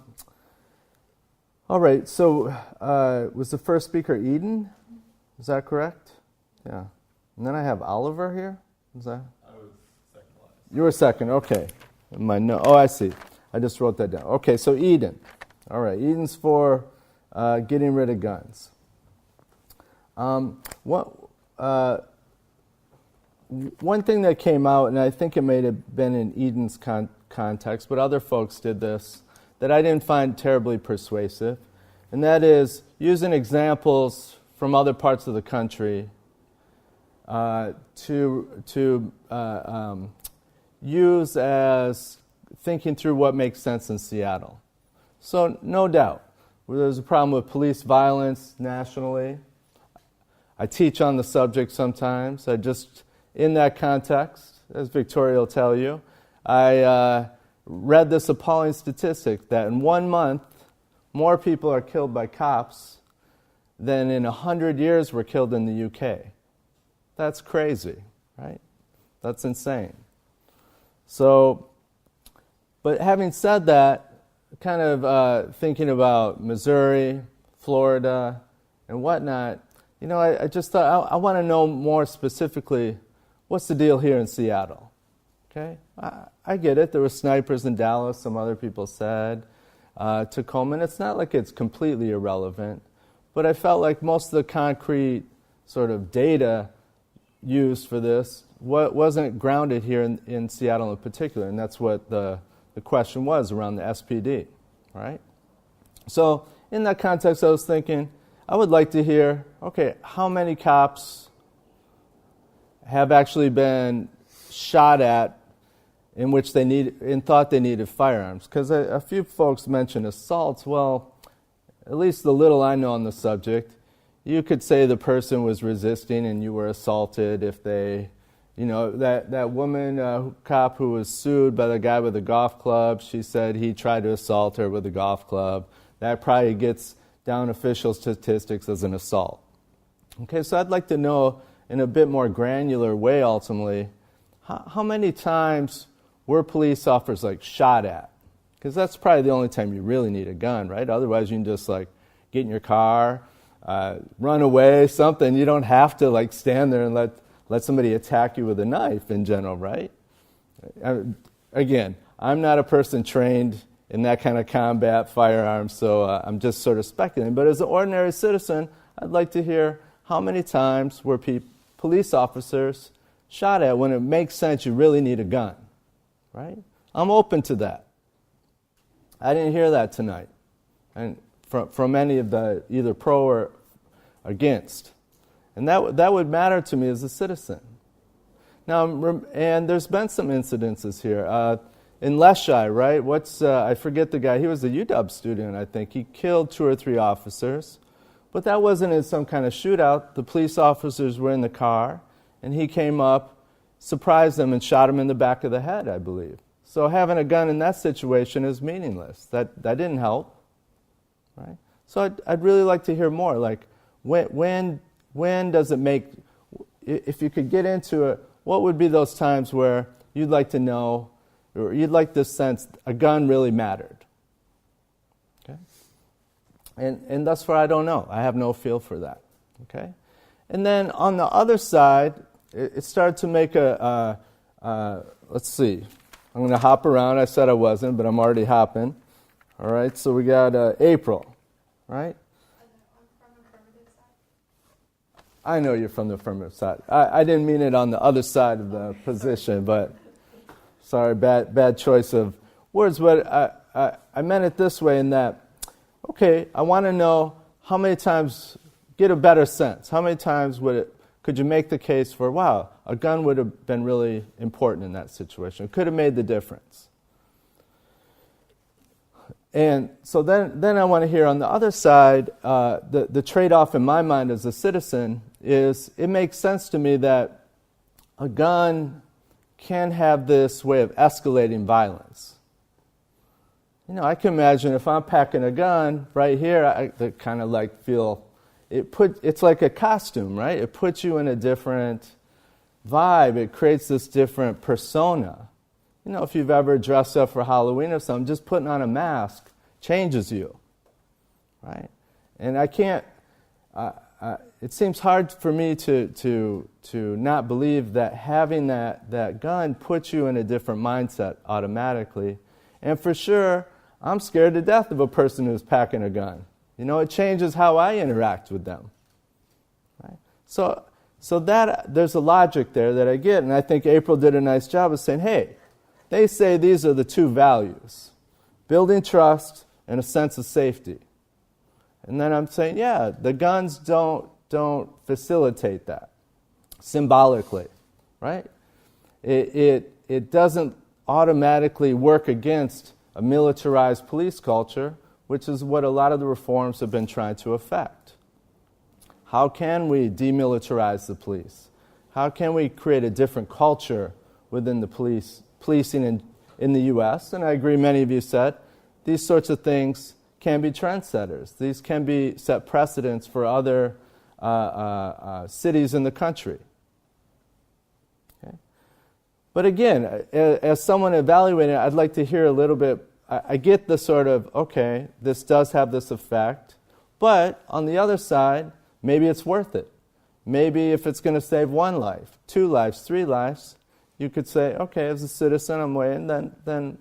right. So was the first speaker Eden? Is that correct? Yeah. And then I have Oliver here. Is that? I was second last. You were second. Okay. I see. I just wrote that down. Okay. So Eden. All right. Eden's for getting rid of guns. One thing that came out, and I think it may have been in Eden's context, but other folks did this, that I didn't find terribly persuasive, and that is using examples from other parts of the country to use as thinking through what makes sense in Seattle. So no doubt, there's a problem with police violence nationally. I teach on the subject sometimes. In that context, as Victoria will tell you, I read this appalling statistic that in 1 month, more people are killed by cops than in 100 years were killed in the UK. That's crazy, right? That's insane. So, but having said that, kind of thinking about Missouri, Florida, and whatnot, I just thought I want to know more specifically, what's the deal here in Seattle? Okay, I get it. There were snipers in Dallas, some other people said. Tacoma, and it's not like it's completely irrelevant, but I felt like most of the concrete sort of data used for this wasn't grounded here in Seattle in particular, and that's what the question was around the SPD, right? So in that context, I was thinking, I would like to hear, okay, how many cops have actually been shot at in which thought they needed firearms? Because a few folks mentioned assaults. Well, at least the little I know on the subject, you could say the person was resisting and you were assaulted if they, that woman cop who was sued by the guy with the golf club, she said he tried to assault her with a golf club. That probably gets down official statistics as an assault. Okay, so I'd like to know in a bit more granular way ultimately, how many times were police officers shot at? Because that's probably the only time you really need a gun, right? Otherwise you can just get in your car, run away, something. You don't have to stand there and let somebody attack you with a knife in general, right? Again, I'm not a person trained in that kind of combat firearms, so I'm just sort of speculating. But as an ordinary citizen, I'd like to hear how many times were police officers shot at when it makes sense you really need a gun, right? I'm open to that. I didn't hear that tonight, and from any of the either pro or against, and that would matter to me as a citizen. Now, and there's been some incidences here in Leshai, right? I forget the guy. He was a UW student, I think. He killed 2 or 3 officers, but that wasn't in some kind of shootout. The police officers were in the car, and he came up, surprised them, and shot him in the back of the head, I believe. So having a gun in that situation is meaningless. That didn't help, right? So I'd really like to hear more. When does it make? If you could get into it, what would be those times where you'd like to know, or you'd like this sense a gun really mattered? Okay. And thus far, I don't know. I have no feel for that. Okay. And then on the other side, it started to make let's see. I'm going to hop around. I said I wasn't, but I'm already hopping. All right, so we got April, right? I know you're from the affirmative side. I didn't mean it on the other side of the position, but sorry, bad choice of words. But I meant it this way in that, okay, I want to know how many times, get a better sense. How many times could you make the case for, wow, a gun would have been really important in that situation. It could have made the difference. And so then I want to hear on the other side, the trade-off in my mind as a citizen is it makes sense to me that a gun can have this way of escalating violence. I can imagine if I'm packing a gun right here, I kind of feel, it's like a costume, right? It puts you in a different vibe. It creates this different persona. If you've ever dressed up for Halloween or something, just putting on a mask changes you, right? And I can't, it seems hard for me to not believe that having that gun puts you in a different mindset automatically. And for sure, I'm scared to death of a person who's packing a gun. It changes how I interact with them, right? So that there's a logic there that I get, and I think April did a nice job of saying, hey, they say these are the 2 values, building trust and a sense of safety. And then I'm saying, yeah, the guns don't facilitate that symbolically, right? It doesn't automatically work against a militarized police culture, which is what a lot of the reforms have been trying to affect. How can we demilitarize the police? How can we create a different culture within the policing in the U.S.? And I agree, many of you said, these sorts of things can be trendsetters. These can be set precedents for other cities in the country. Okay? But again, as someone evaluating it, I'd like to hear a little bit. I get the sort of, okay, this does have this effect, but on the other side, maybe it's worth it. Maybe if it's going to save 1 life, 2 lives, 3 lives, you could say, okay, as a citizen, I'm waiting, then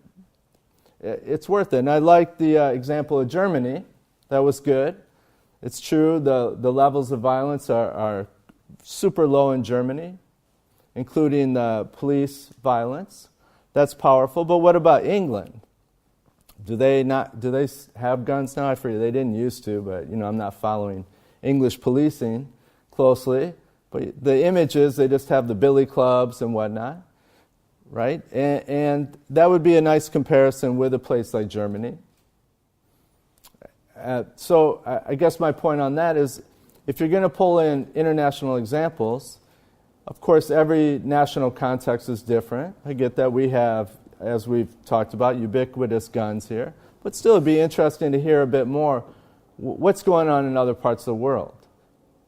it's worth it. And I like the example of Germany. That was good. It's true, the levels of violence are super low in Germany, including police violence. That's powerful. But what about England? Do they have guns now? I forget. They didn't used to, but I'm not following English policing closely. But the image is they just have the billy clubs and whatnot, right? And that would be a nice comparison with a place like Germany. So I guess my point on that is, if you're going to pull in international examples, of course every national context is different. I get that. We have, as we've talked about, ubiquitous guns here. But still, it'd be interesting to hear a bit more what's going on in other parts of the world,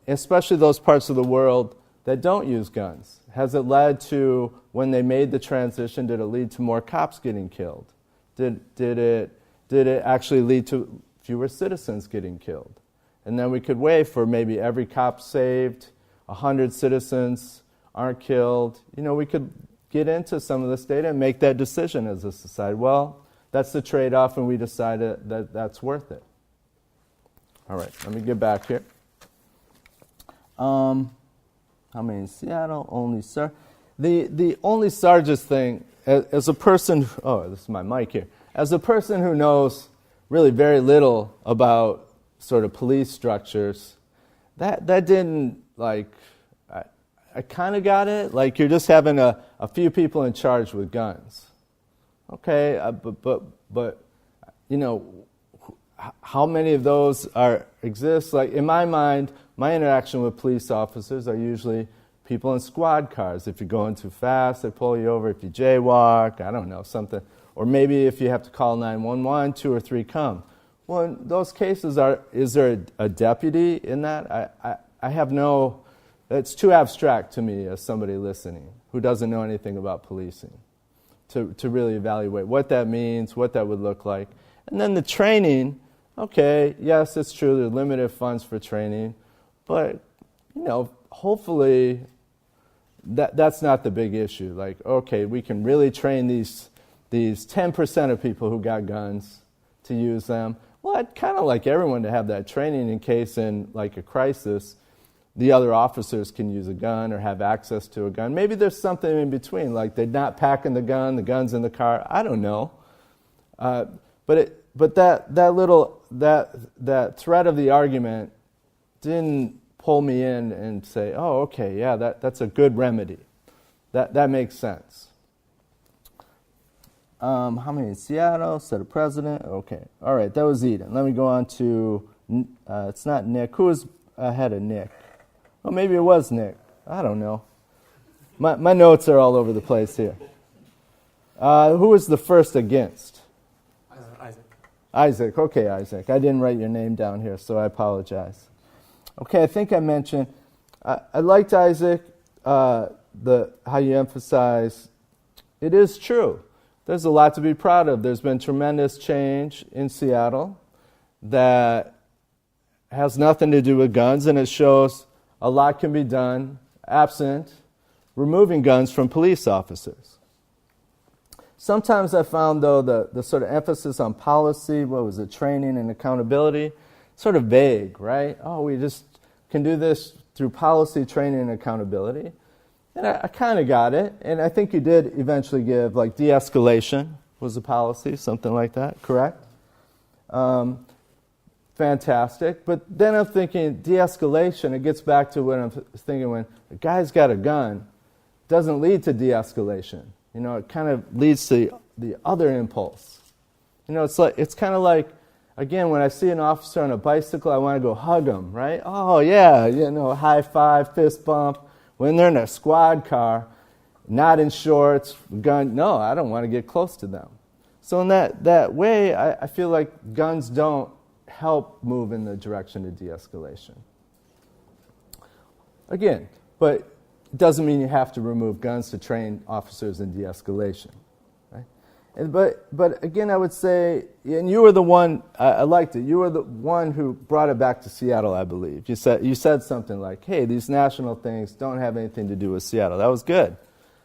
especially those parts of the world that don't use guns. Has it led to, when they made the transition, did it lead to more cops getting killed? Did it actually lead to fewer citizens getting killed? And then we could weigh for maybe every cop saved, 100 citizens aren't killed. We could get into some of this data and make that decision as a society. Well, that's the trade-off, and we decided that that's worth it. All right, let me get back here. How many in Seattle? Only the only Sarges thing, as a person, this is my mic here. As a person who knows really very little about sort of police structures, that didn't, I kind of got it. Like, you're just having a few people in charge with guns. Okay, but how many of those exist? Like, in my mind, my interaction with police officers are usually people in squad cars. If you're going too fast, they pull you over. If you jaywalk, I don't know, something. Or maybe if you have to call 911, 2 or 3 come. Well, in those cases, is there a deputy in that? I have no... It's too abstract to me as somebody listening who doesn't know anything about policing to really evaluate what that means, what that would look like. And then the training, okay, yes, it's true, there's limited funds for training, but, hopefully that's not the big issue. Like, okay, we can really train these 10% of people who got guns to use them. Well, I'd kind of like everyone to have that training in case in, like, a crisis, the other officers can use a gun or have access to a gun. Maybe there's something in between, like they're not packing the gun's in the car. I don't know. But that thread of the argument didn't pull me in and say, oh, okay, yeah, that's a good remedy. That makes sense. How many in Seattle? Set a president. Okay. All right, that was Eden. Let me go on to, it's not Nick. Who was ahead of Nick? Well, maybe it was Nick. I don't know. My notes are all over the place here. Who was the first against? Isaac. Okay, Isaac. I didn't write your name down here, so I apologize. Okay, I think I mentioned, I liked Isaac, how you emphasize, it is true. There's a lot to be proud of. There's been tremendous change in Seattle that has nothing to do with guns, and it shows a lot can be done absent removing guns from police officers. Sometimes I found, though, the sort of emphasis on policy, training and accountability, sort of vague, right? Oh, we just can do this through policy, training, and accountability. And I kind of got it. And I think you did eventually give, like, de-escalation was a policy, something like that, correct? Fantastic. But then I'm thinking de-escalation, it gets back to what I'm thinking when a guy's got a gun, doesn't lead to de-escalation. It kind of leads to the other impulse. It's kind of like, again, when I see an officer on a bicycle, I want to go hug him, right? Oh, yeah, high five, fist bump. When they're in a squad car, not in shorts, gun, no, I don't want to get close to them. So in that way, I feel like guns don't help move in the direction of de-escalation. Again, but it doesn't mean you have to remove guns to train officers in de-escalation. Right? But again, I would say, and you were the one, I liked it, you were the one who brought it back to Seattle, I believe. You said something like, hey, these national things don't have anything to do with Seattle. That was good.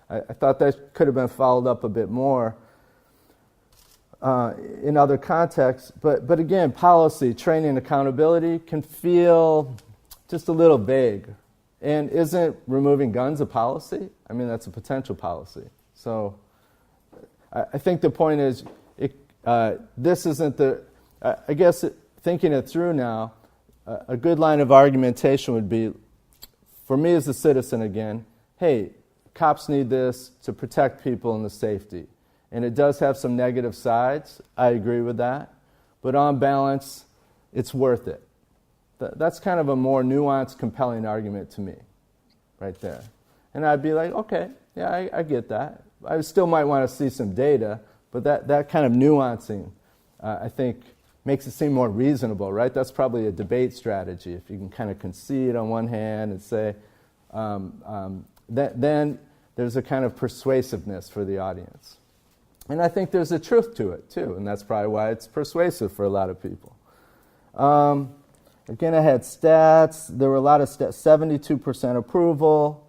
I thought that could have been followed up a bit more in other contexts. But again, policy, training, accountability can feel just a little vague. And isn't removing guns a policy? I mean, that's a potential policy. So I think the point is, this isn't the, I guess thinking it through now, a good line of argumentation would be, for me as a citizen again, hey, cops need this to protect people and the safety. And it does have some negative sides. I agree with that. But on balance, it's worth it. That's kind of a more nuanced, compelling argument to me, right there. And I'd be like, okay, yeah, I get that. I still might want to see some data, but that kind of nuancing, I think, makes it seem more reasonable, right? That's probably a debate strategy. If you can kind of concede on one hand and say, then there's a kind of persuasiveness for the audience. And I think there's a truth to it, too, and that's probably why it's persuasive for a lot of people. Again, I had stats. There were a lot of stats. 72% approval,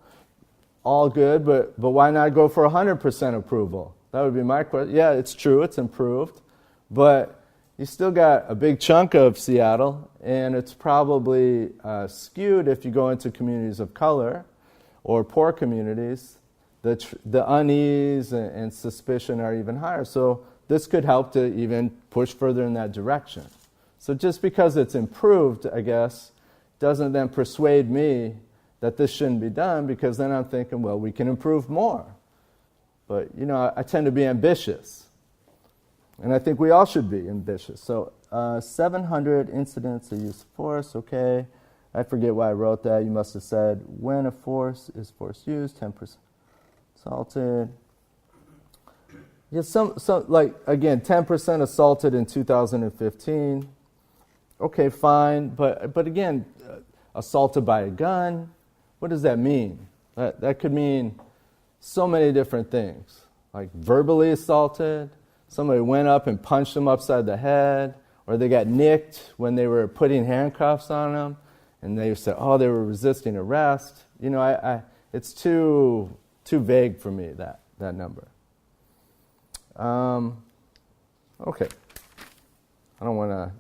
all good, but why not go for 100% approval? That would be my question. Yeah, it's true, it's improved, but you still got a big chunk of Seattle, and it's probably skewed if you go into communities of color or poor communities. The unease and suspicion are even higher. So this could help to even push further in that direction. So just because it's improved, I guess, doesn't then persuade me that this shouldn't be done, because then I'm thinking, well, we can improve more. But, I tend to be ambitious. And I think we all should be ambitious. So 700 incidents of use of force, okay. I forget why I wrote that. You must have said when a force is force used, 10% assaulted. Yeah, again, 10% assaulted in 2015. Okay, fine, but again, assaulted by a gun, what does that mean? That could mean so many different things. Like verbally assaulted, somebody went up and punched them upside the head, or they got nicked when they were putting handcuffs on them, and they said, oh, they were resisting arrest. It's too vague for me, that number. Okay. I don't want to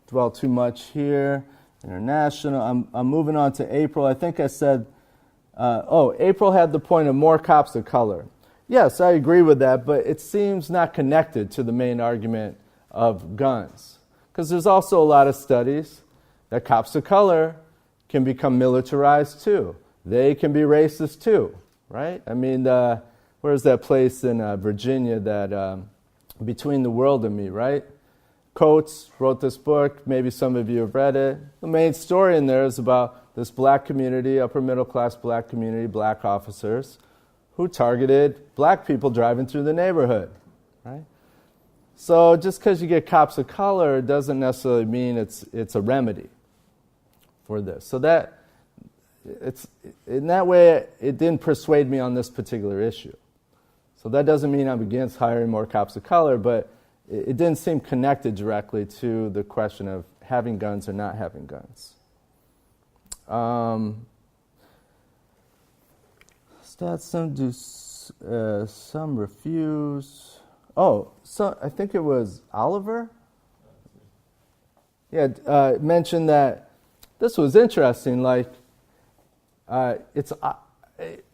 dwell too much here. International. I'm moving on to April. I think I said, April had the point of more cops of color. Yes, I agree with that, but it seems not connected to the main argument of guns. Because there's also a lot of studies that cops of color can become militarized too. They can be racist too, right? I mean, where's that place in Virginia that, Between the World and Me, right? Coates wrote this book. Maybe some of you have read it. The main story in there is about this black community, upper middle class black community, black officers, who targeted black people driving through the neighborhood, right? So just because you get cops of color doesn't necessarily mean it's a remedy for this. So that it's in that way it didn't persuade me on this particular issue. So that doesn't mean I'm against hiring more cops of color, but it didn't seem connected directly to the question of having guns or not having guns. Stats, some do, some refuse. Oh, so I think it was Oliver? Yeah, mentioned that this was interesting. Like, it's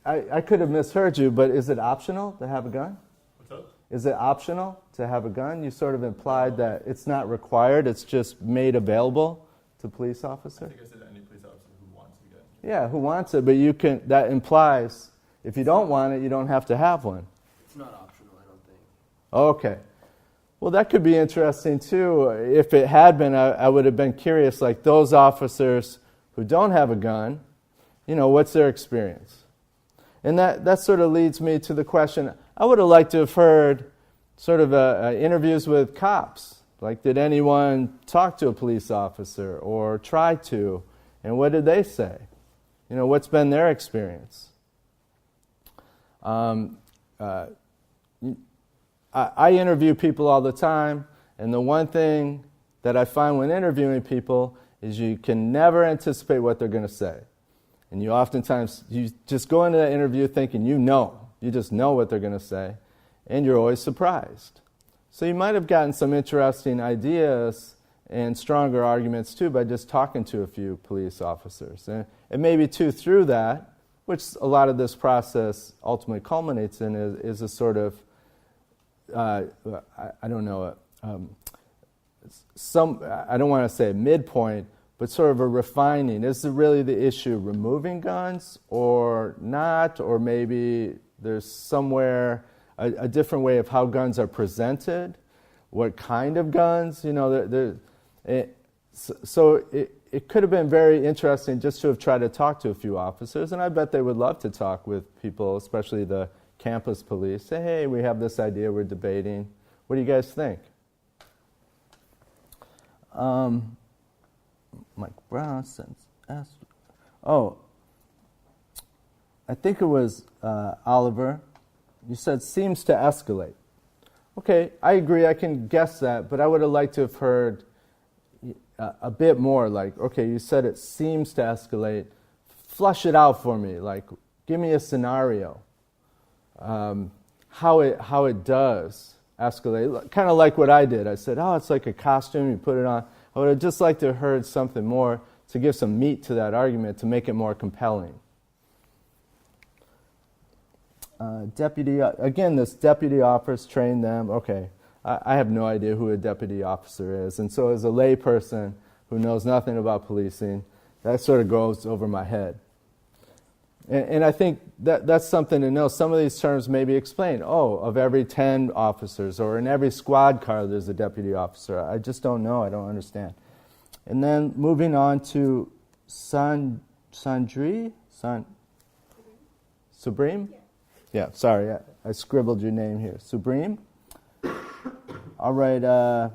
I could have misheard you, but is it optional to have a gun? What's up? Is it optional to have a gun? You sort of implied that it's not required, it's just made available to police officers. I think I said any police officer who wants a gun. Yeah, who wants it, but you can. That implies if you don't want it, you don't have to have one. It's not optional, I don't think. Okay. Well, that could be interesting too. If it had been, I would have been curious, like those officers who don't have a gun, what's their experience? And that sort of leads me to the question, I would have liked to have heard sort of interviews with cops. Like, did anyone talk to a police officer or try to? And what did they say? What's been their experience? I interview people all the time, and the one thing that I find when interviewing people is you can never anticipate what they're going to say. And you oftentimes, you just go into that interview thinking you know You just know what they're going to say, and you're always surprised. So you might have gotten some interesting ideas and stronger arguments too by just talking to a few police officers. And maybe too through that, which a lot of this process ultimately culminates in, is a sort of, I don't know, I don't want to say a midpoint, but sort of a refining. Is it really the issue removing guns or not? Or maybe there's somewhere a different way of how guns are presented, what kind of guns, so it could have been very interesting just to have tried to talk to a few officers, and I bet they would love to talk with people, especially the campus police. Say, hey, we have this idea, we're debating. What do you guys think? Mike Brown asked, I think it was Oliver. You said seems to escalate. Okay, I agree, I can guess that, but I would have liked to have heard a bit more, like, okay, you said it seems to escalate. Flush it out for me, like, give me a scenario. How it does escalate, kind of like what I did. I said, it's like a costume, you put it on. I would have just liked to have heard something more to give some meat to that argument, to make it more compelling. This deputy officer trained them. Okay, I have no idea who a deputy officer is, and so as a layperson who knows nothing about policing, that sort of goes over my head. And I think that's something to know. Some of these terms may be explained. Of every 10 officers, or in every squad car there's a deputy officer. I just don't know. I don't understand. And then moving on to Supreme? Yeah, sorry, I scribbled your name here. Supreme? All right. The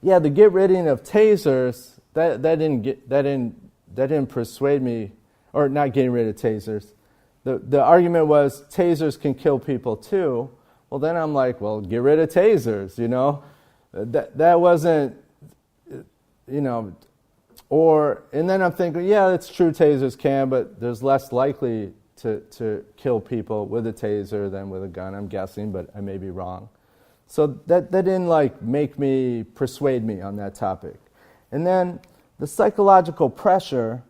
get rid of tasers, that didn't persuade me, or not getting rid of tasers. The argument was tasers can kill people too. Well, then I'm like, well, get rid of tasers, That wasn't, and then I'm thinking, yeah, it's true, tasers can, but there's less likely to kill people with a taser than with a gun, I'm guessing, but I may be wrong. So that didn't persuade me on that topic. And then the psychological pressure,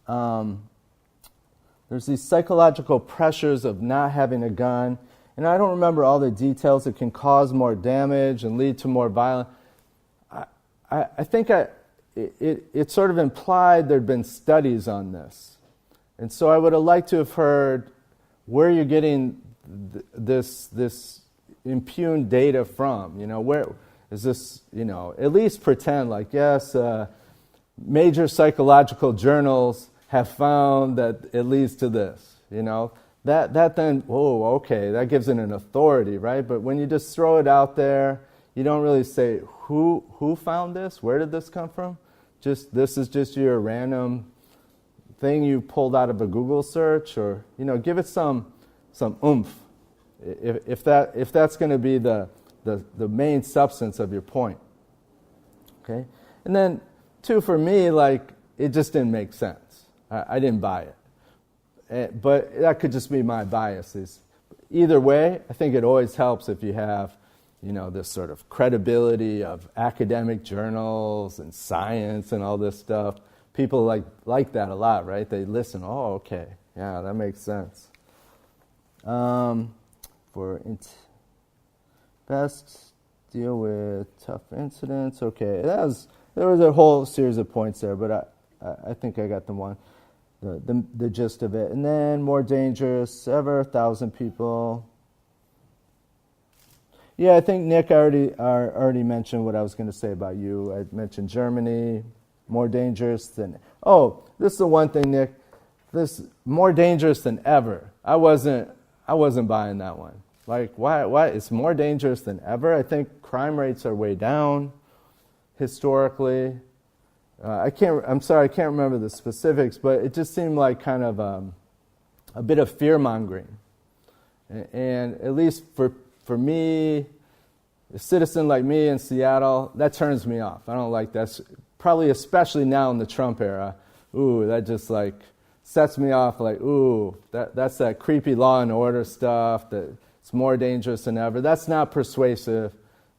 there's these psychological pressures of not having a gun, and I don't remember all the details. It can cause more damage and lead to more violence. I think it sort of implied there'd been studies on this. And so I would have liked to have heard where you're getting this impugned data from. Where is this, at least pretend like, yes, major psychological journals have found that it leads to this, That then, okay, that gives it an authority, right? But when you just throw it out there, you don't really say, who found this? Where did this come from? This is just your random thing you pulled out of a Google search, or give it some oomph, if that's going to be the main substance of your point. Okay, and then two, for me, it just didn't make sense. I didn't buy it, but that could just be my biases. Either way, I think it always helps if you have this sort of credibility of academic journals and science and all this stuff. People like that a lot, right? They listen. Oh, okay, yeah, that makes sense. Best deal with tough incidents. Okay, there was a whole series of points there, but I think I got the gist of it. And then more dangerous ever, 1,000 people. Yeah, I think Nick already mentioned what I was going to say about you. I mentioned Germany. More dangerous than... this is the one thing, Nick. This more dangerous than ever. I wasn't buying that one. Why? It's more dangerous than ever. I think crime rates are way down historically. I'm sorry, I can't remember the specifics, but it just seemed like kind of a bit of fear-mongering. And at least for me, a citizen like me in Seattle, that turns me off. I don't like that. Probably especially now in the Trump era. That just sets me off like, ooh, that's that creepy law and order stuff, that it's more dangerous than ever. That's not persuasive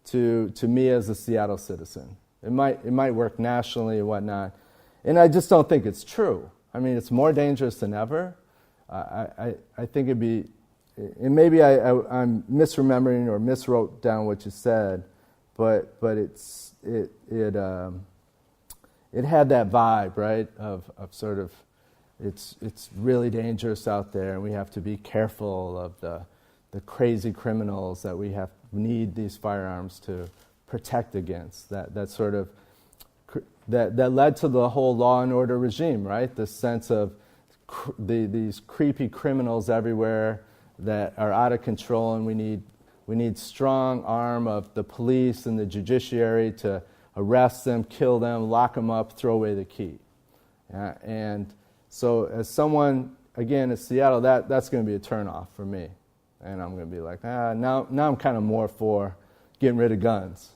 to me as a Seattle citizen. It might work nationally and whatnot. And I just don't think it's true. I mean, it's more dangerous than ever. I think it'd be, and maybe I'm misremembering or miswrote down what you said, but it had that vibe, right, of sort of, it's really dangerous out there, and we have to be careful of the crazy criminals that we need these firearms to protect against. That sort of that led to the whole law and order regime, right? This sense of these creepy criminals everywhere that are out of control, and we need strong arm of the police and the judiciary to arrest them, kill them, lock them up, throw away the key. And so as someone, again, in Seattle, that's going to be a turnoff for me. And I'm going to be like, now I'm kind of more for getting rid of guns.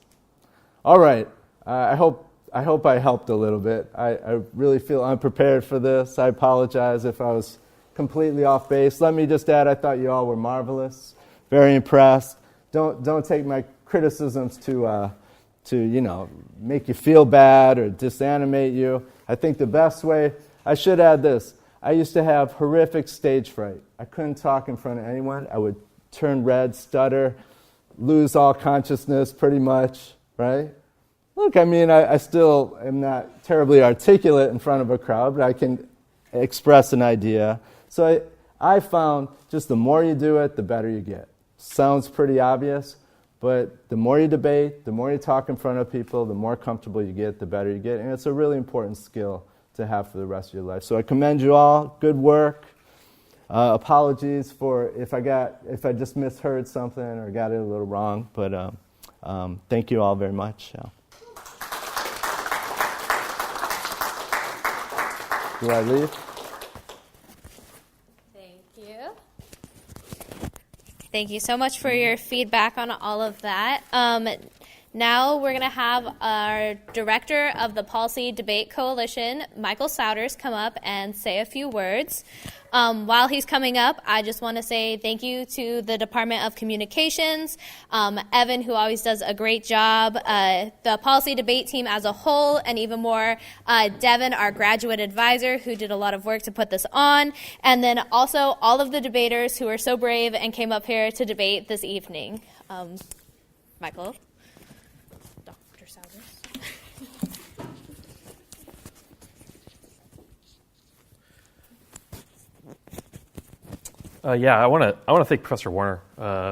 All right, I hope I helped a little bit. I really feel unprepared for this. I apologize if I was completely off base. Let me just add, I thought you all were marvelous, very impressed. Don't take my criticisms to make you feel bad or disanimate you. I think the best way, I should add this, I used to have horrific stage fright. I couldn't talk in front of anyone. I would turn red, stutter, lose all consciousness pretty much, right? Look, I mean, I still am not terribly articulate in front of a crowd, but I can express an idea. So I found just the more you do it, the better you get. Sounds pretty obvious, but the more you debate, the more you talk in front of people, the more comfortable you get, the better you get. And it's a really important skill to have for the rest of your life. So I commend you all. Good work. Apologies for if I just misheard something or got it a little wrong, but thank you all very much. Do I leave? Thank you. Thank you so much for your feedback on all of that. Now we're going to have our director of the Policy Debate Coalition, Michael Souders, come up and say a few words. While he's coming up, I just want to say thank you to the Department of Communications, Evan, who always does a great job, the policy debate team as a whole, and even more, Devin, our graduate advisor, who did a lot of work to put this on, and then also all of the debaters who are so brave and came up here to debate this evening. Michael. Dr. Souders. I want to thank Professor Warner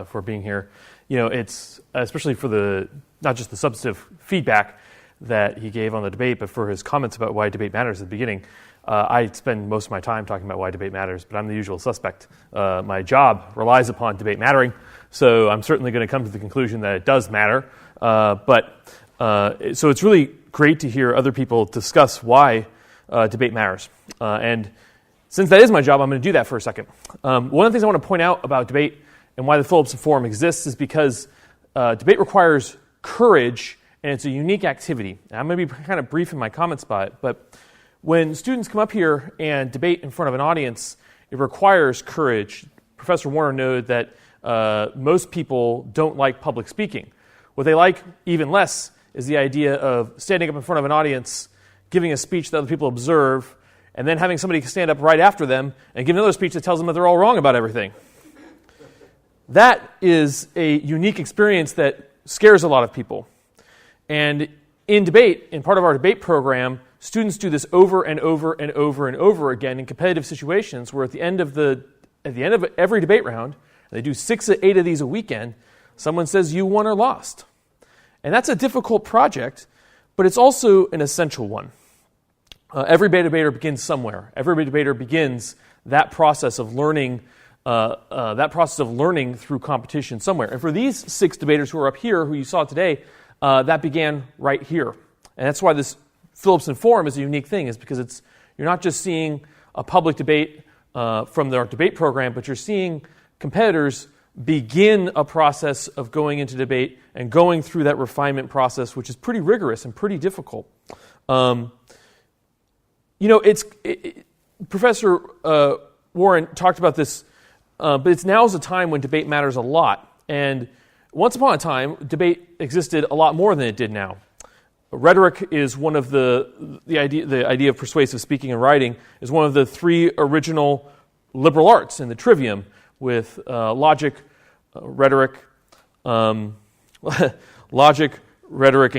for being here. You know, it's especially for not just the substantive feedback that he gave on the debate, but for his comments about why debate matters at the beginning. I spend most of my time talking about why debate matters, but I'm the usual suspect. My job relies upon debate mattering, so I'm certainly going to come to the conclusion that it does matter. So it's really great to hear other people discuss why debate matters. And since that is my job, I'm going to do that for a second. One of the things I want to point out about debate and why the Philipsen Forum exists is because debate requires courage, and it's a unique activity. And I'm going to be kind of brief in my comments about it, but when students come up here and debate in front of an audience, it requires courage. Professor Warner noted that most people don't like public speaking. What they like even less is the idea of standing up in front of an audience, giving a speech that other people observe, and then having somebody stand up right after them and give another speech that tells them that they're all wrong about everything. That is a unique experience that scares a lot of people. And in debate, in part of our debate program, students do this over and over and over and over again in competitive situations where at the end of every debate round, they do 6 or 8 of these a weekend, someone says you won or lost. And that's a difficult project, but it's also an essential one. Every debater begins somewhere. Every debater begins that process of learning through competition somewhere. And for these 6 debaters who are up here, who you saw today, that began right here. And that's why this Philipsen Forum is a unique thing, is because you're not just seeing a public debate from their debate program, but you're seeing competitors begin a process of going into debate and going through that refinement process, which is pretty rigorous and pretty difficult. Professor Warren talked about this, but now is a time when debate matters a lot. And once upon a time, debate existed a lot more than it did now. Rhetoric is one of the idea of persuasive speaking and writing is one of the three original liberal arts in the trivium, with logic, rhetoric, and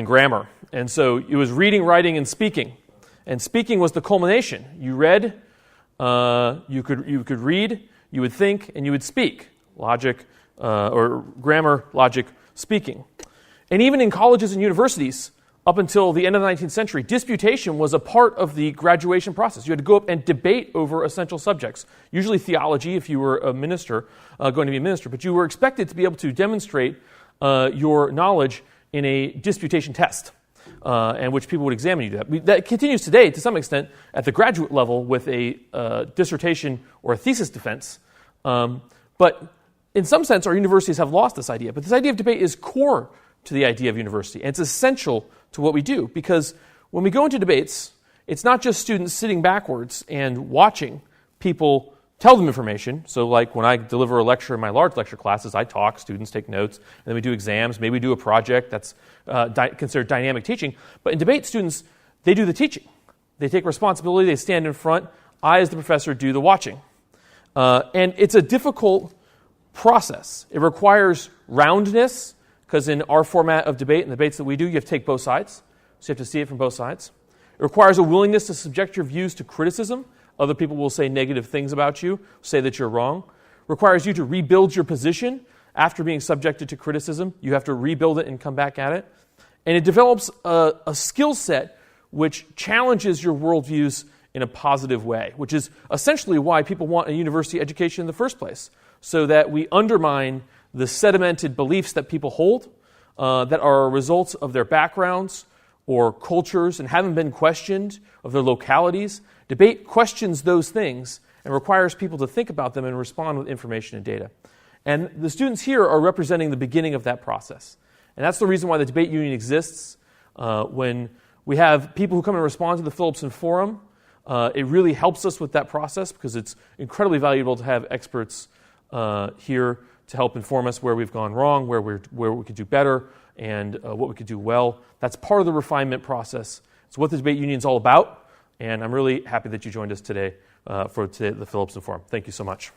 grammar. And so it was reading, writing, and speaking. And speaking was the culmination. You read, you could read, you would think, and you would speak. Logic, or grammar, logic, speaking. And even in colleges and universities, up until the end of the 19th century, disputation was a part of the graduation process. You had to go up and debate over essential subjects, usually theology if you were a minister, going to be a minister, but you were expected to be able to demonstrate your knowledge in a disputation test, and which people would examine you to. That continues today to some extent at the graduate level with a dissertation or a thesis defense, but in some sense our universities have lost this idea. But this idea of debate is core to the idea of university, and it's essential to what we do, because when we go into debates, it's not just students sitting backwards and watching people tell them information. So like when I deliver a lecture in my large lecture classes, I talk, students take notes, and then we do exams, maybe we do a project that's considered dynamic teaching. But in debate, students, they do the teaching. They take responsibility, they stand in front. I, as the professor, do the watching. And it's a difficult process. It requires roundness, because in our format of debate and the debates that we do, you have to take both sides. So you have to see it from both sides. It requires a willingness to subject your views to criticism. Other people will say negative things about you, say that you're wrong. It requires you to rebuild your position after being subjected to criticism. You have to rebuild it and come back at it. And it develops a skill set which challenges your worldviews in a positive way, which is essentially why people want a university education in the first place, so that we undermine the sedimented beliefs that people hold that are results of their backgrounds or cultures and haven't been questioned, of their localities. Debate questions those things and requires people to think about them and respond with information and data. And the students here are representing the beginning of that process. And that's the reason why the debate union exists. When we have people who come and respond to the Philipsen Forum, it really helps us with that process, because it's incredibly valuable to have experts here to help inform us where we've gone wrong, where we could do better, and what we could do well. That's part of the refinement process. It's what the debate union is all about, and I'm really happy that you joined us today for the Philipsen Forum. Thank you so much.